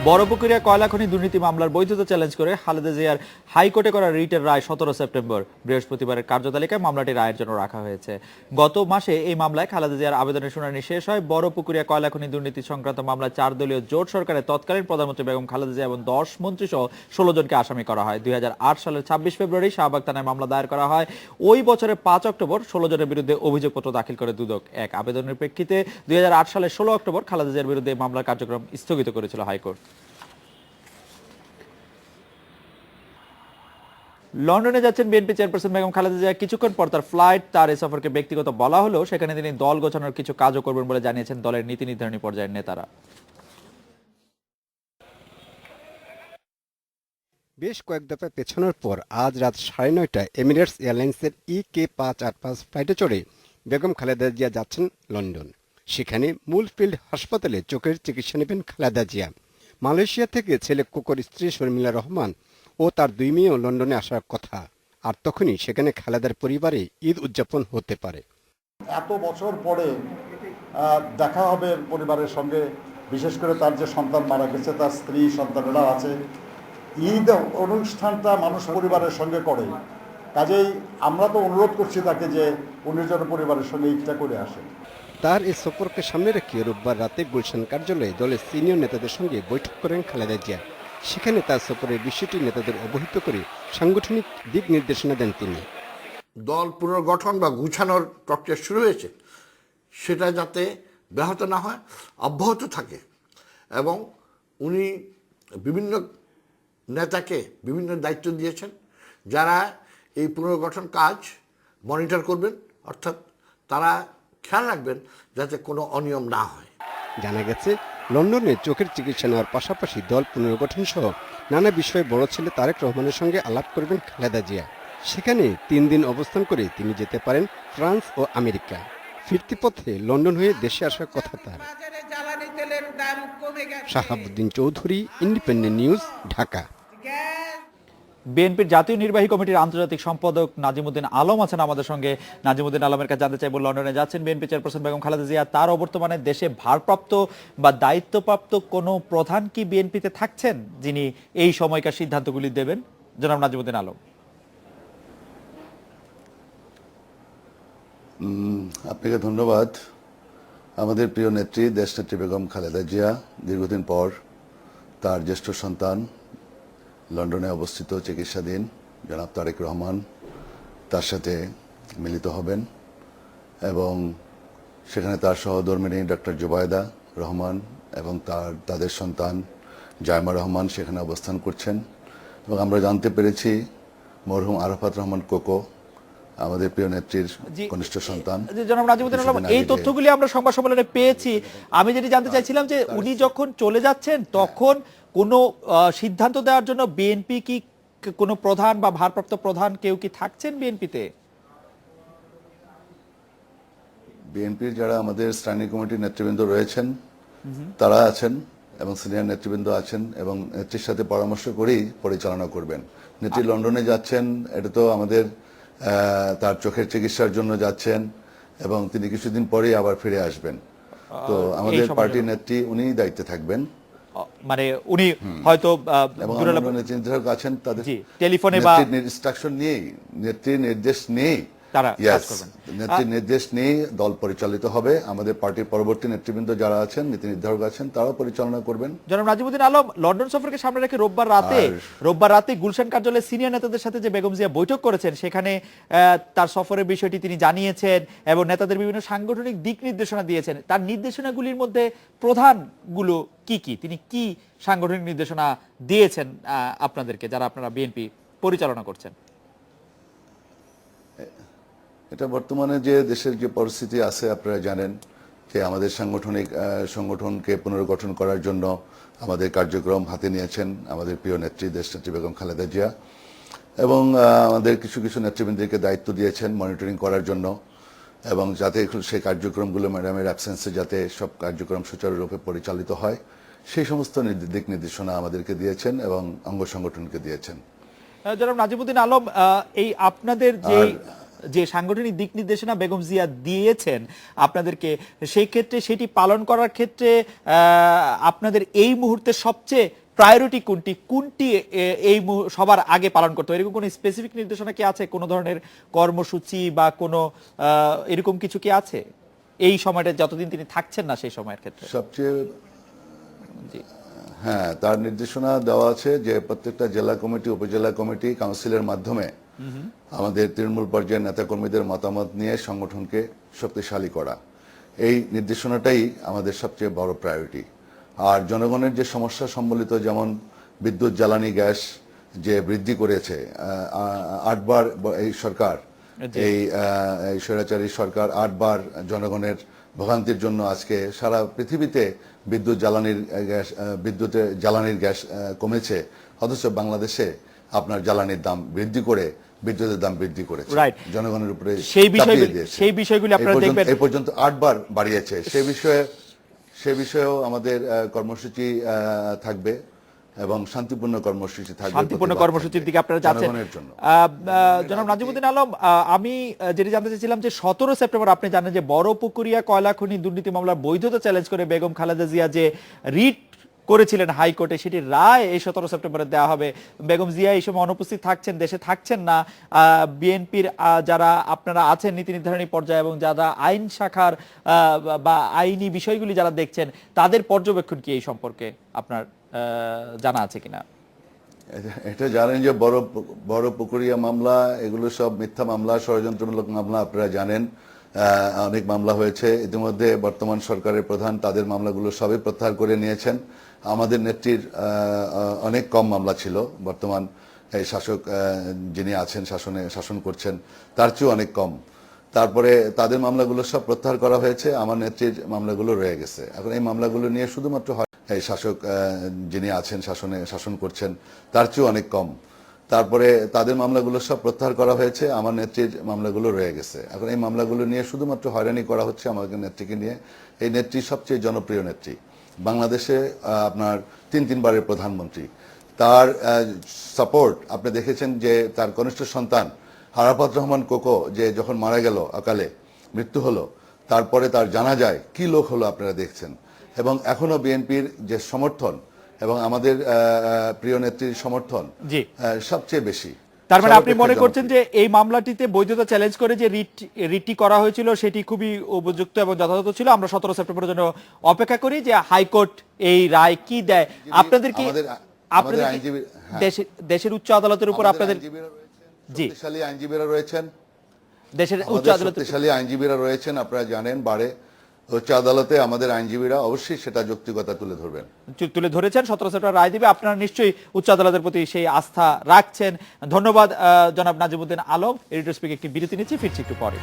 বড়পুকুরিয়া কয়লা খনি দুর্নীতি মামলার বৈধতা চ্যালেঞ্জ করে খালেদা জিয়ার হাইকোর্টে করা রিটের রায় 17 সেপ্টেম্বর বৃহস্পতিবারের কার্যতালিকায় মামলাটি রায়ের জন্য রাখা হয়েছে। গত মাসে এই মামলায় খালেদা জিয়ার আবেদনের শুনানি শেষ হয়। বড়পুকুরিয়া কয়লা খনি দুর্নীতি সংক্রান্ত মামলায় 4 দলীয় জোট সরকারের তৎকালীন প্রধানমন্ত্রী বেগম খালেদা জিয়া এবং 10 মন্ত্রী সহ 16 জনকে আসামি করা হয়। 2008 সালের 26 ফেব্রুয়ারি শাহবাগ থানায় মামলা দায়ের করা হয়। ওই বছরের 5 অক্টোবর 16 জনের বিরুদ্ধে অভিযোগপত্র দাখিল করে দুদক। এক আবেদনের প্রেক্ষিতে 2008 সালের 16 অক্টোবর খালেদা জিয়ার বিরুদ্ধে এই মামলার কার্যক্রম স্থগিত করেছিল হাইকোর্ট। লন্ডনে যাচ্ছেন বিএনপি চেয়ারপারসন বেগম খালেদা জিয়া। কিছুক্ষণ পর তার ফ্লাইট। তার এই সফরকে ব্যক্তিগত বলা হলেও সেখানে তিনি দল গোছানোর কিছু কাজও করবেন বলে জানিয়েছেন দলের নীতি নির্ধারণী পর্যায়ের নেতারা। বেশ কয়েক দফা পেছানোর পর আজ রাত 9:30টায় এমিরেটস এয়ারলাইন্সের EK585 ফ্লাইটে চড়ে বেগম খালেদা জিয়া যাচ্ছেন লন্ডন। সেখানে মূল ফিল্ড হাসপাতালে চোখের চিকিৎসা নেবেন খালেদা জিয়া। মালয়েশিয়া থেকে ছেলে কোকোর স্ত্রী শর্মিলা রহমান ও তার 2 মেয়েও লন্ডনে আসার কথা। আর তখনই সেখানে খালেদার পরিবারে ঈদ উদযাপন হতে পারে। এত বছর পরে দেখা হবে পরিবারের সঙ্গে, বিশেষ করে তার যে সন্তান মারা গেছে, তার স্ত্রী সন্তানেরা আছে। ঈদ অনুষ্ঠানটা মানুষ পরিবারের সঙ্গে করে, কাজেই আমরা তো অনুরোধ করছি তাকে যে উনি যেন পরিবারের সঙ্গে ঈদটা করে আসেন। তার এই সফরকে সামনে রেখে রোববার রাতে গুলশান কার্যালয়ে দলের সিনিয়র নেতাদের সঙ্গে বৈঠক করেন খালেদা জিয়া। সেখানে তার সফরের বিষয়টি নেতাদের অবহিত করে সাংগঠনিক দিক নির্দেশনা দেন তিনি। দল পুনর্গঠন বা গুছানোর প্রক্রিয়া শুরু হয়েছে, সেটা যাতে ব্যাহত না হয়, অব্যাহত থাকে। এবং উনি বিভিন্ন নেতাকে বিভিন্ন দায়িত্ব দিয়েছেন, যারা এই পুনর্গঠন কাজ মনিটর করবেন, অর্থাৎ তারা খেয়াল রাখবেন যাতে কোনো অনিয়ম না হয়। জানা গেছে, লন্ডনে চোখের চিকিৎসা নেওয়ার পাশাপাশি দল পুনর্গঠন সহ নানা বিষয়ে বড় ছেলে তারেক রহমানের সঙ্গে আলাপ করবেন খালেদা জিয়া। সেখানে 3 দিন অবস্থান করে তিনি যেতে পারেন ফ্রান্স ও আমেরিকা। ফিরতি পথে লন্ডন হয়ে দেশে আসার কথা তার। Shahabuddin Chowdhury, independent news, Dhaka. বিএনপির জাতীয় নির্বাহী কমিটির আন্তর্জাতিক সম্পাদক নাজিমুদ্দিন আলম আছেন আমাদের সঙ্গে। নাজিমুদ্দিন আলমের কাছে জানতে চাইব, লন্ডনে যাচ্ছেন বিএনপি চেয়ারপারসন বেগম খালেদা জিয়া, তার অবর্তমানে দেশে ভারপ্রাপ্ত বা দায়িত্বপ্রাপ্ত কোনো প্রধান কি বিএনপিতে থাকছেন যিনি এই সময়কার সিদ্ধান্তগুলি দেবেন? জনাব নাজিমুদ্দিন আলম। আপনাকে ধন্যবাদ। আমাদের প্রিয় নেত্রী, দেশনেত্রী বেগম খালেদা জিয়া দীর্ঘদিন পর তার জ্যেষ্ঠ সন্তান লন্ডনে অবস্থিত চিকিৎসাধীন জনাব তারেক রহমান তার সাথে মিলিত হবেন এবং সেখানে তার সহধর্মিণী ডক্টর জুবাইদা রহমান এবং তাদের সন্তান জায়মা রহমান সেখানে অবস্থান করছেন। এবং আমরা জানতে পেরেছি মরহুম আরাফাত রহমান কোকো আমাদের প্রিয় নেত্রীর কনিষ্ঠ সন্তান। জনাব নাজিমুদ্দিন আলম, এই তথ্যগুলি আমরা সংবাদ সম্মেলনে পেয়েছি। আমি যেটি জানতে চাইছিলাম যে উনি যখন চলে যাচ্ছেন তখন কোনো সিদ্ধান্ত দেওয়ার জন্য বিএনপি কি কোনো প্রধান বা ভারপ্রাপ্ত প্রধান কেউ কি থাকছেন বিএনপিতে? বিএনপির যারা আমাদের স্ট্যান্ডিং কমিটির নেতৃবৃন্দ রয়েছেন তারা আছেন এবং সিনিয়র নেতৃবৃন্দ আছেন এবং নেত্রীর সাথে পরামর্শ করেই পরিচালনা করবেন। নেত্রী লন্ডনে যাচ্ছেন, এটা তো আমাদের তার চোখের চিকিৎসার জন্য যাচ্ছেন এবং তিনি কিছুদিন পরেই আবার ফিরে আসবেন। তো আমাদের পার্টির নেত্রী উনিই দায়িত্বে থাকবেন, মানে উনি হয়তো চিন্তাধারক আছেন, তাদের টেলিফোনে বা ইনস্ট্রাকশন নিয়েই, নেত্রীর নির্দেশ নিয়েই তারা কাজ করবেন। নেত্রীর নির্দেশ নিয়েই দল পরিচালিত হবে। আমাদের পার্টির পরবর্তী নেতৃবৃন্দ যারা আছেন, নীতি নির্ধারক আছেন, তারাও পরিচালনা করবেন। জনাব নাজিমুদ্দিন আলম, লন্ডন সফরকে সামনে রেখে রোববার রাতে গুলশান কার্যালয়ে সিনিয়র নেতাদের সাথে যে বেগম জিয়া বৈঠক করেছেন, সেখানে তার সফরের বিষয়টি তিনি জানিয়েছেন এবং নেতাদের বিভিন্ন সাংগঠনিক দিক নির্দেশনা দিয়েছেন। তার নির্দেশনাগুলির মধ্যে প্রধানগুলো কি কি? তিনি কি সাংগঠনিক নির্দেশনা দিয়েছেন আপনাদেরকে, যারা আপনারা বিএনপি পরিচালনা করছেন? এটা বর্তমানে যে দেশের যে পরিস্থিতি আছে আপনারা জানেন যে আমাদের সংগঠনকে পুনর্গঠন করার জন্য আমাদের কার্যক্রম হাতে নিয়েছেন আমাদের প্রিয় নেত্রী, দেশনেত্রী বেগম খালেদা জিয়া, এবং আমাদের কিছু কিছু নেতৃবৃন্দকে দায়িত্ব দিয়েছেন মনিটরিং করার জন্য এবং যাতে সেই কার্যক্রমগুলো ম্যাডামের অ্যাবসেন্সে যাতে সব কার্যক্রম সুচারুরূপে পরিচালিত হয় সেই সমস্ত দিক নির্দেশনা আমাদেরকে দিয়েছেন এবং অঙ্গ সংগঠনকে দিয়েছেন। জনাব নাজিমুদ্দিন আলম, এই আপনাদের যে যে সাংগঠনিক দিক নির্দেশনা বেগম জিয়া দিয়েছেন আপনাদেরকে, সেই ক্ষেত্রে সেটি পালন করার ক্ষেত্রে আপনাদের এই মুহূর্তে সবচেয়ে প্রায়োরিটি কোনটি কোনটি সবার আগে পালন করতে হবে, এরকম কোনো স্পেসিফিক নির্দেশনা কি আছে? কোনো ধরনের কর্মসূচি বা কোনো এরকম কিছু কি আছে এই সময়টা যতদিন তিনি থাকছেন না সেই সময়ের ক্ষেত্রে? সবচেয়ে জি, হ্যাঁ, তার নির্দেশনা দেওয়া আছে যে প্রত্যেকটা জেলা কমিটি, উপজেলা কমিটি, কাউন্সিলের মাধ্যমে আমাদের তৃণমূল পর্যায়ের নেতাকর্মীদের মতামত নিয়ে সংগঠনকে শক্তিশালী করা, এই নির্দেশনাটাই আমাদের সবচেয়ে বড় প্রায়োরিটি। আর জনগণের যে সমস্যা সম্বলিত, যেমন বিদ্যুৎ, জ্বালানি, গ্যাস যে বৃদ্ধি করেছে 8 বার এই সরকার, এই স্বৈরাচারী সরকার 8 বার জনগণের ভোগান্তির জন্য আজকে সারা পৃথিবীতে জ্বালানির গ্যাস কমেছে, অথচ বাংলাদেশে আপনার জ্বালানির দাম বৃদ্ধি করে বিদ্যুতের দাম বৃদ্ধি করেছে, জনগণের উপরে সেই বিষয়গুলি আপনারা দেখবেন। এই পর্যন্ত 8 বার বাড়িয়েছে। সে বিষয়েও আমাদের কর্মসূচি থাকবে এবং শান্তিপূর্ণ কর্মসূচি থাকবে। শান্তিপূর্ণ কর্মসূচির দিকে আপনারা যাচ্ছেন। জনাব নাজিমুদ্দিন আলম, আমি যেটি জানতে চাইছিলাম যে 17 সেপ্টেম্বর আপনি জানেন যে বড়পুকুরিয়া কয়লা খনি দুর্নীতি মামলার বৈধতা চ্যালেঞ্জ করে বেগম খালেদা জিয়া যে রিট করেছিলেন হাইকোর্টে, সেটি রায় এই 17 সেপ্টেম্বরে দেওয়া হবে। বেগম জিয়া এই সময় অনুপস্থিত থাকছেন, দেশে থাকছেন না। বিএনপির যারা আপনারা আছেন নীতি নির্ধারণী পর্যায়ে এবং যারা আইন শাখার বা আইনি বিষয়গুলি যারা দেখছেন, তাদের পর্যবেক্ষণ কি এই সম্পর্কে আপনার জানা আছে কিনা? এটা জানেন যে বড় পুকুরিয়া মামলা, এগুলো সব মিথ্যা মামলা, ষড়যন্ত্রমূলক মামলা। আপনারা জানেন অনেক মামলা হয়েছে ইতিমধ্যে। বর্তমান সরকারের প্রধান তাদের মামলাগুলো সবই প্রত্যাহার করে নিয়েছেন। আমাদের নেত্রীর অনেক কম মামলা ছিল, বর্তমান এই শাসক যিনি আছেন, শাসন করছেন, তার চেয়েও অনেক কম। তারপরে তাদের মামলাগুলো সব প্রত্যাহার করা হয়েছে, আমার নেত্রীর মামলাগুলো রয়ে গেছে। এখন এই মামলাগুলো নিয়ে শুধুমাত্র এই শাসক যিনি আছেন, শাসন করছেন, তার চেয়েও অনেক কম। তারপরে তাদের মামলাগুলো সব প্রত্যাহার করা হয়েছে, আমার নেত্রীর মামলাগুলো রয়ে গেছে। এখন এই মামলাগুলো নিয়ে শুধুমাত্র হয়রানি করা হচ্ছে আমাদের নেত্রীকে নিয়ে। এই নেত্রী সবচেয়ে জনপ্রিয় নেত্রী বাংলাদেশে, আপনার 3 বারের প্রধানমন্ত্রী। তার সাপোর্ট আপনি দেখেছেন যে তার কনিষ্ঠ সন্তান আরাফাত রহমান কোকো যে যখন মারা গেল, অকালে মৃত্যু হলো, তারপরে তার জানাজায় কি লোক হলো আপনারা দেখছেন। এবং এখনো বিএনপির যে সমর্থন এবং আমাদের প্রিয় নেত্রীর সমর্থন সবচেয়ে বেশি। তার মানে আপনি মনে করছেন যে এই মামলাটিতে বৈধতা চ্যালেঞ্জ করে যে রিটটি করা হয়েছিল সেটি খুবই উপযুক্ত এবং যথাযথ ছিল। আমরা 17 সেপ্টেম্বরের জন্য অপেক্ষা করি যে হাইকোর্ট এই রায় কি দেয়। আপনাদের কি দেশের উচ্চ আদালতের উপর আপনাদের শক্তিশালী আইনজীবীরা রয়েছেন, দেশের উচ্চ আদালতের শক্তিশালী আইনজীবীরা রয়েছেন, আপনারা জানেন। বারে উচ্চ আদালতে আমাদের আইনজীবীরা অবশ্যই সেটা যৌক্তিকতা তুলে ধরেছেন। 17 সেপ্টেম্বর রায় দিবে, আপনারা নিশ্চয়ই উচ্চ আদালতের প্রতি সেই আস্থা রাখছেন। ধন্যবাদ জনাব নাজিমুদ্দিন আলম। এডিটর স্পিক একটি বিরতি নিচ্ছি, ফিরছি একটু পরে।